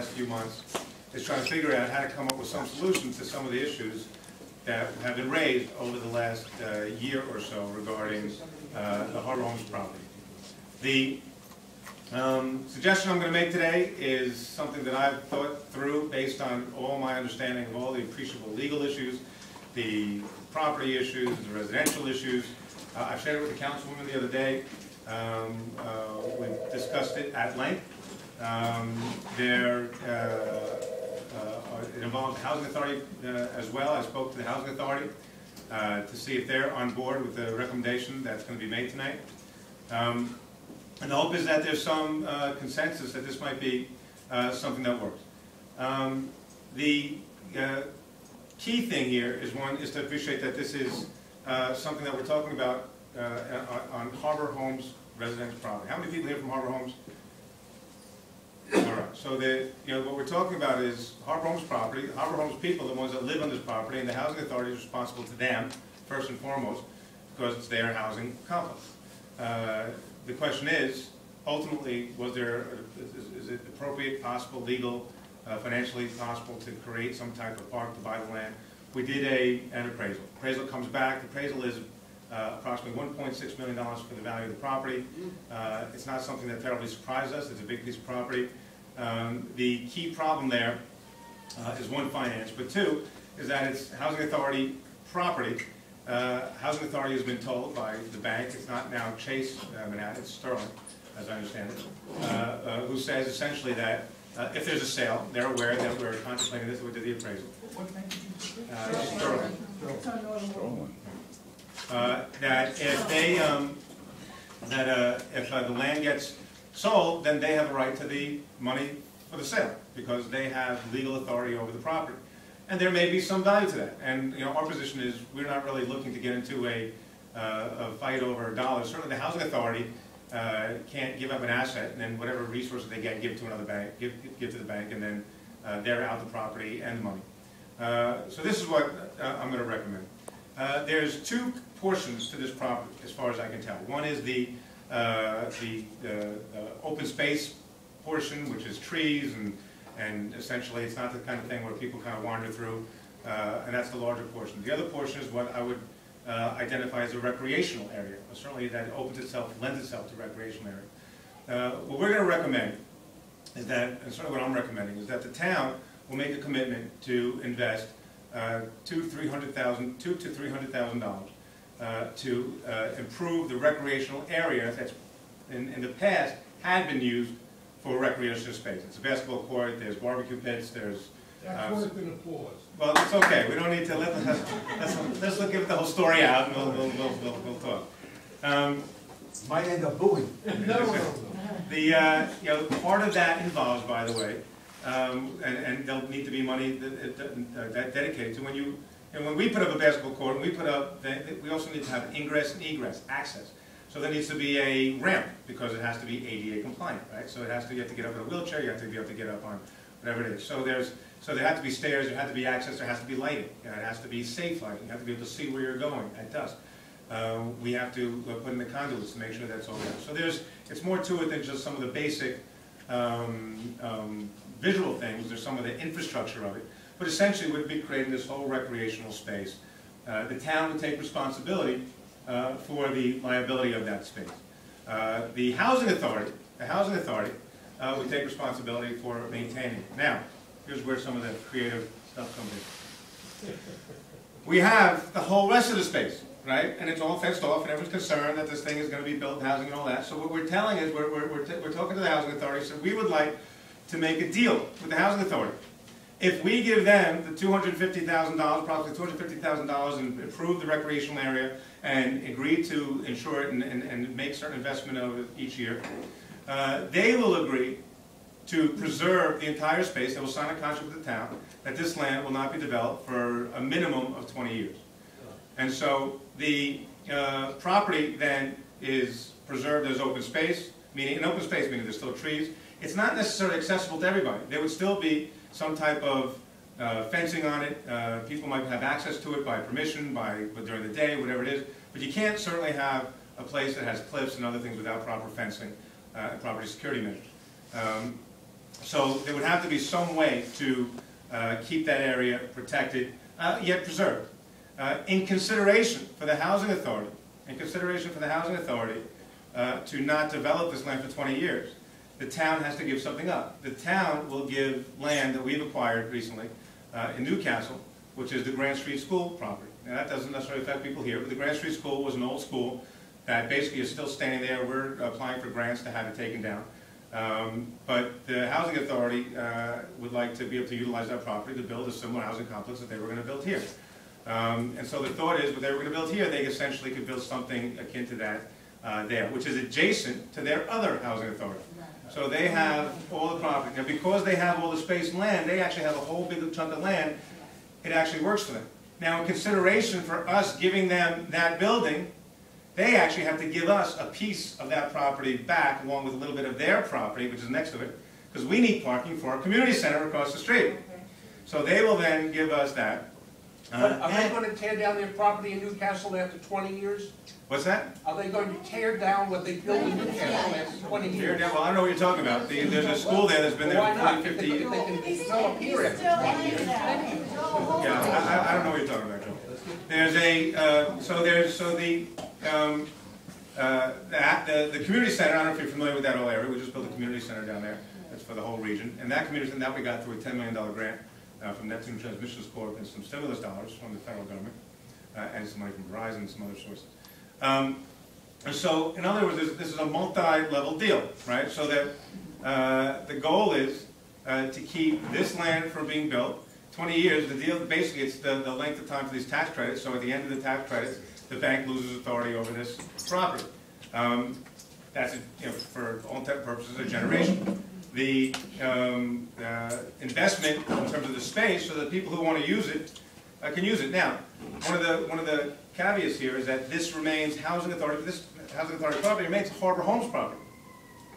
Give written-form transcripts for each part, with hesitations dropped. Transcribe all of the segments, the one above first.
last few months is trying to figure out how to come up with some solutions to some of the issues that have been raised over the last year or so regarding the Harbor Homes property. The suggestion I'm going to make today is something that I've thought through based on all my understanding of all the appreciable legal issues, the property issues, the residential issues. I shared it with the councilwoman the other day. We discussed it at length. It involves the Housing Authority as well. I spoke to the Housing Authority to see if they're on board with the recommendation that's going to be made tonight. And the hope is that there's some consensus that this might be something that works. The key thing here is to appreciate that this is something that we're talking about on Harbor Homes residential property. How many people here from Harbor Homes? All right. So what we're talking about is Harbor Homes property. Harbor Homes people, the ones that live on this property, and the Housing Authority is responsible to them first and foremost because it's their housing complex. The question is, ultimately, is it appropriate, possible, legal, financially possible to create some type of park to buy the land? We did an appraisal. Appraisal comes back. The appraisal is approximately $1.6 million for the value of the property. It's not something that terribly surprised us. It's a big piece of property. The key problem there is one, finance, but two, is that it's Housing Authority property. Housing Authority has been told by the bank, it's not now Chase Manhattan, it's Sterling, as I understand it, who says essentially that if there's a sale, they're aware that we're contemplating this, we did the appraisal. What bank did you say? Sterling. Sterling. That if they, if the land gets sold, then they have a right to the money for the sale because they have legal authority over the property. And there may be some value to that. And our position is we're not really looking to get into a fight over dollars. Certainly the Housing Authority can't give up an asset and then whatever resources they get, give to another bank, give to the bank, and then they're out the property and the money. So this is what I'm going to recommend. There's two portions to this property, as far as I can tell. One is the open space portion, which is trees, and essentially it's not the kind of thing where people kind of wander through, and that's the larger portion. The other portion is what I would identify as a recreational area. Certainly that lends itself to recreational area. What we're going to recommend is that, and sort of what I'm recommending, is that the town will make a commitment to invest $200,000 to $300,000 to improve the recreational area that's in the past had been used for recreational space. It's a basketball court, there's barbecue pits, there's... That court's been applause. Well, it's okay. We don't need to let's give the whole story out and we'll talk. Might end up booing. The part of that involves, by the way, and there'll need to be money that dedicated to when we put up a basketball court, we also need to have ingress and egress, access. So there needs to be a ramp because it has to be ADA compliant, right? So you have to get up in a wheelchair, you have to be able to get up on whatever it is. So there have to be stairs, there has to be access, there has to be lighting, it has to be safe lighting, you have to be able to see where you're going at dusk. We have to put in the conduits to make sure that's all there. So it's more to it than just some of the basic visual things. There's some of the infrastructure of it. But essentially we'd be creating this whole recreational space. The town would take responsibility for the liability of that space. The Housing Authority would take responsibility for maintaining it. Now, here's where some of the creative stuff comes in. We have the whole rest of the space, right? And it's all fenced off, and everyone's concerned that this thing is going to be built, housing and all that. So what we're telling is, we're talking to the Housing Authority, so we would like to make a deal with the Housing Authority. If we give them the $250,000, approximately $250,000, and improve the recreational area and agree to insure it and make certain investment of it each year, they will agree to preserve the entire space. They will sign a contract with the town that this land will not be developed for a minimum of 20 years. And so the property then is preserved as open space, meaning there's still trees. It's not necessarily accessible to everybody. There would still be some type of fencing on it. People might have access to it by permission, during the day, whatever it is. But you can't certainly have a place that has cliffs and other things without proper fencing and proper security measures. So there would have to be some way to keep that area protected, yet preserved. In consideration for the housing authority, to not develop this land for 20 years, the town has to give something up. The town will give land that we've acquired recently in Newcastle, which is the Grant Street School property. Now that doesn't necessarily affect people here, but the Grant Street School was an old school that basically is still standing there. We're applying for grants to have it taken down. But the housing authority would like to be able to utilize that property to build a similar housing complex that they were going to build here. And so the thought is, what they were going to build here, they essentially could build something akin to that there, which is adjacent to their other housing authority. So they have all the property. Now, because they have all the space and land, they actually have a whole big chunk of land. It actually works for them. Now, in consideration for us giving them that building, they actually have to give us a piece of that property back, along with a little bit of their property, which is next to it, because we need parking for our community center across the street. So they will then give us that. But are they going to tear down their property in Newcastle after 20 years? What's that? Are they going to tear down what they built in Newcastle after 20 Tear years? down? Well, I don't know what you're talking about. There's a school there that's been there Why for not? 40, If 50 they years. can develop here after 20 years. Yeah, I don't know what you're talking about, Joe. There's the community center. I don't know if you're familiar with that whole area. We just built a community center down there. That's for the whole region. And that community center, that we got through a $10 million grant from Neptune Transmission Corp and some stimulus dollars from the federal government and some money from Verizon and some other sources. And so, in other words, this is a multi-level deal, right? So that the goal is to keep this land from being built. 20 years, the deal, basically it's the length of time for these tax credits. So at the end of the tax credits, the bank loses authority over this property. That's, for all intents and purposes, a generation. The investment in terms of the space, so that people who want to use it can use it. Now, one of the caveats here is that this remains housing authority. This housing authority property remains Harbor Homes property.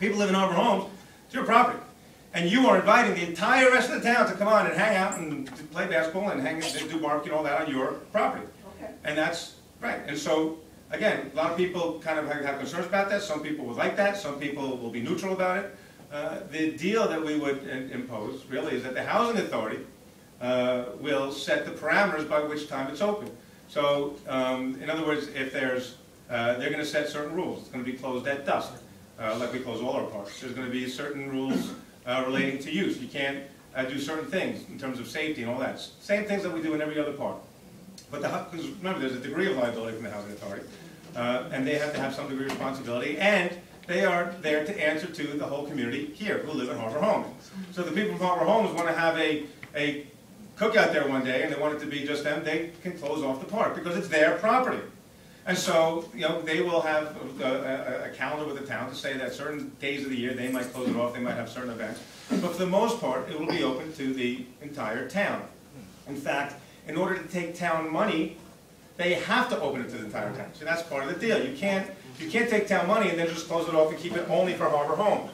People live in Harbor Homes. It's your property. And you are inviting the entire rest of the town to come on and hang out and play basketball and do barbecue and all that on your property. Okay. And that's right. And so, again, a lot of people kind of have concerns about that. Some people would like that. Some people will be neutral about it. The deal that we would impose, really, is that the housing authority will set the parameters by which time it's open. So, in other words, if there's, they're going to set certain rules. It's going to be closed at dusk, like we close all our parks. There's going to be certain rules relating to use. You can't do certain things in terms of safety and all that. Same things that we do in every other park. But because remember, there's a degree of liability from the housing authority, and they have to have some degree of responsibility, and they are there to answer to the whole community here who live in Harbor Homes. So the people from Harbor Homes want to have a cookout there one day, and they want it to be just them. They can close off the park because it's their property. And so, they will have a calendar with the town to say that certain days of the year they might close it off, they might have certain events. But for the most part, it will be open to the entire town. In fact, in order to take town money, they have to open it to the entire town. So that's part of the deal. You can't take town money and then just close it off and keep it only for Harbor Homes.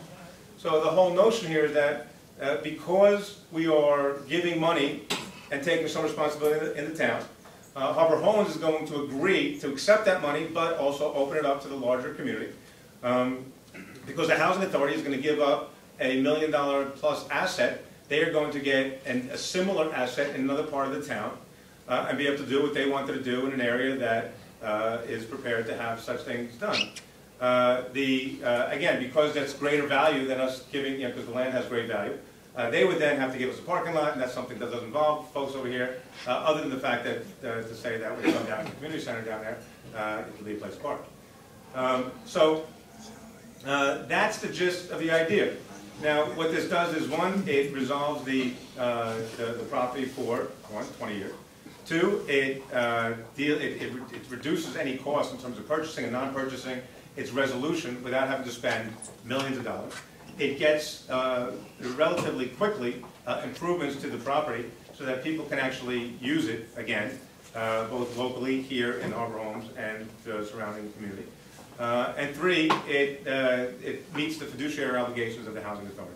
So the whole notion here is that because we are giving money and taking some responsibility in the town, Harbor Homes is going to agree to accept that money, but also open it up to the larger community. Because the housing authority is going to give up $1 million plus asset, they are going to get a similar asset in another part of the town and be able to do what they wanted to do in an area that is prepared to have such things done. Again, because that's greater value than us giving, because the land has great value, they would then have to give us a parking lot, and that's something that doesn't involve folks over here, other than the fact that to say that when you come down to the community center down there, it will be a place to park. That's the gist of the idea. Now, what this does is, one, it resolves the property for 20 years. Two, it reduces any cost in terms of purchasing and non-purchasing its resolution without having to spend millions of dollars. It gets relatively quickly improvements to the property so that people can actually use it again, both locally here in Harbor Homes and the surrounding community. And three, it meets the fiduciary obligations of the housing authority.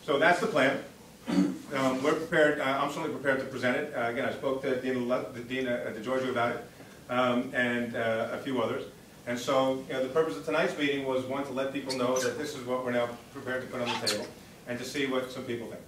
So that's the plan. We're prepared. I'm certainly prepared to present it. Again, I spoke to Dean DeGiorgio about it and a few others. And so, the purpose of tonight's meeting was, one, to let people know that this is what we're now prepared to put on the table, and to see what some people think.